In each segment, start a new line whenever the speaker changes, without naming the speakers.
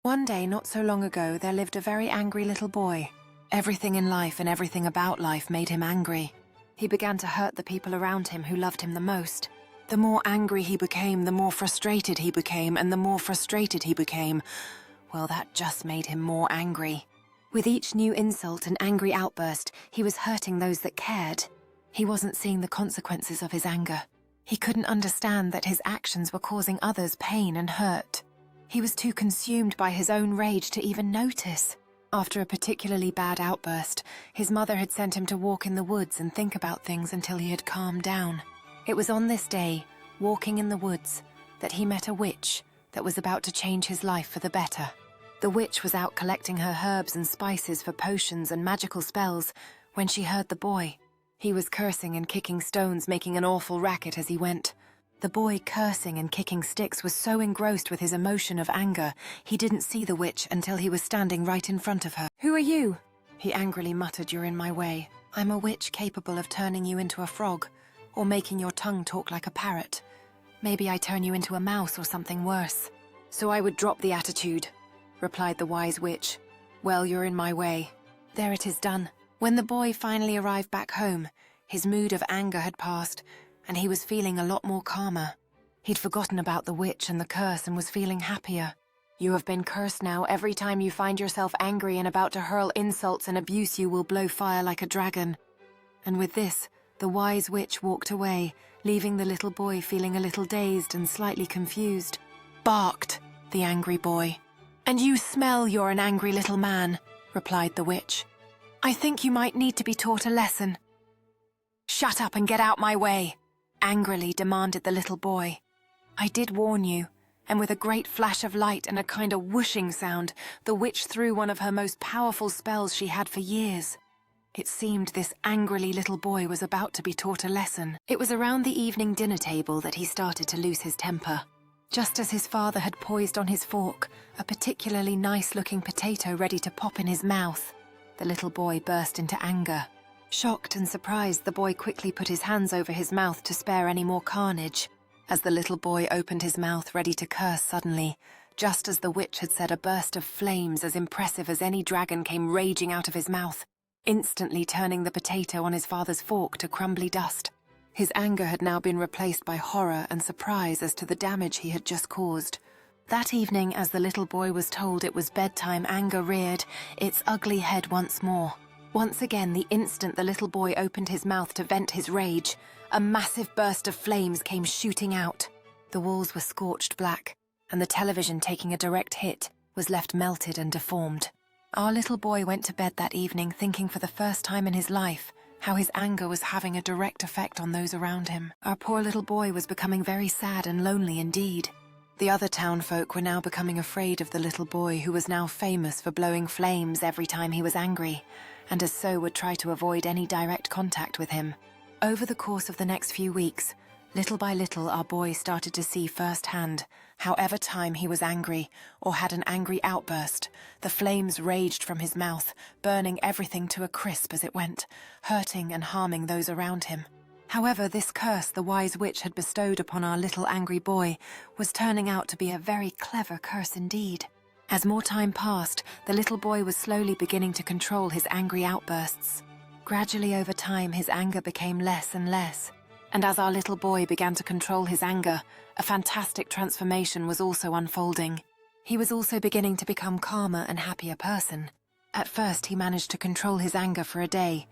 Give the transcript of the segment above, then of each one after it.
One day not so long ago, there lived a very angry little boy. Everything in life and everything about life made him angry. He began to hurt the people around him who loved him the most. The more angry he became, the more frustrated he became, and the more frustrated he became, well, that just made him more angry. With each new insult and angry outburst, he was hurting those that cared. He wasn't seeing the consequences of his anger. He couldn't understand that his actions were causing others pain and hurt. He was too consumed by his own rage to even notice. After a particularly bad outburst, his mother had sent him to walk in the woods and think about things until he had calmed down. It was on this day, walking in the woods, that he met a witch that was about to change his life for the better. The witch was out collecting her herbs and spices for potions and magical spells when she heard the boy. He was cursing and kicking stones, making an awful racket as he went. The boy, cursing and kicking sticks, was so engrossed with his emotion of anger, he didn't see the witch until he was standing right in front of her. "Who are you?" he angrily muttered. "You're in my way. I'm a witch capable of turning you into a frog, or making your tongue talk like a parrot. Maybe I turn you into a mouse or something worse." "So I would drop the attitude," replied the wise witch. "Well, you're in my way. There, it is done." When the boy finally arrived back home, his mood of anger had passed, and he was feeling a lot more calmer. He'd forgotten about the witch and the curse and was feeling happier. "You have been cursed now. Every time you find yourself angry and about to hurl insults and abuse, you will blow fire like a dragon." And with this, the wise witch walked away, leaving the little boy feeling a little dazed and slightly confused. Barked the angry boy. "And you smell you're an angry little man," replied the witch. "I think you might need to be taught a lesson." "Shut up and get out my way," angrily demanded the little boy. "I did warn you." And with a great flash of light and a kind of whooshing sound, the witch threw one of her most powerful spells she had for years. It seemed this angrily little boy was about to be taught a lesson. It was around the evening dinner table that he started to lose his temper. Just as his father had poised on his fork a particularly nice-looking potato ready to pop in his mouth, the little boy burst into anger. Shocked and surprised, the boy quickly put his hands over his mouth to spare any more carnage. As the little boy opened his mouth ready to curse suddenly, just as the witch had said, a burst of flames as impressive as any dragon came raging out of his mouth, instantly turning the potato on his father's fork to crumbly dust. His anger had now been replaced by horror and surprise as to the damage he had just caused. That evening, as the little boy was told it was bedtime, anger reared its ugly head once more. Once again, the instant the little boy opened his mouth to vent his rage, a massive burst of flames came shooting out. The walls were scorched black, and the television, taking a direct hit, was left melted and deformed. Our little boy went to bed that evening thinking for the first time in his life how his anger was having a direct effect on those around him. Our poor little boy was becoming very sad and lonely indeed. The other town folk were now becoming afraid of the little boy, who was now famous for blowing flames every time he was angry, and as so would try to avoid any direct contact with him. Over the course of the next few weeks, little by little our boy started to see firsthand how every time he was angry or had an angry outburst, the flames raged from his mouth, burning everything to a crisp as it went, hurting and harming those around him. However, this curse the wise witch had bestowed upon our little angry boy was turning out to be a very clever curse indeed. As more time passed, the little boy was slowly beginning to control his angry outbursts. Gradually over time, his anger became less and less. And as our little boy began to control his anger, a fantastic transformation was also unfolding. He was also beginning to become calmer and happier person. At first, he managed to control his anger for a day.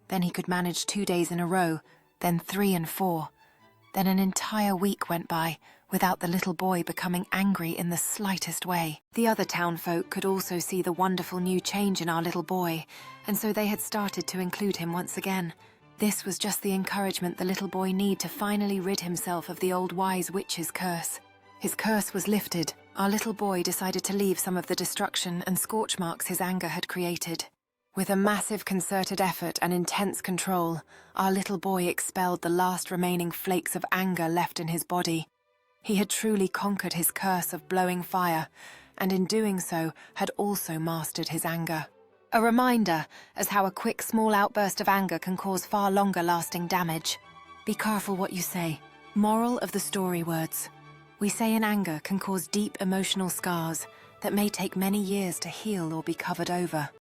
Then he could manage 2 days in a row, then 3 and 4. Then an entire week went by without the little boy becoming angry in the slightest way. The other town folk could also see the wonderful new change in our little boy, and so they had started to include him once again. This was just the encouragement the little boy needed to finally rid himself of the old wise witch's curse. His curse was lifted. Our little boy decided to leave some of the destruction and scorch marks his anger had created. With a massive concerted effort and intense control, our little boy expelled the last remaining flakes of anger left in his body. He had truly conquered his curse of blowing fire, and in doing so had also mastered his anger. A reminder as how a quick small outburst of anger can cause far longer lasting damage. Be careful what you say. Moral of the story words. We say in anger can cause deep emotional scars, that may take many years to heal or be covered over.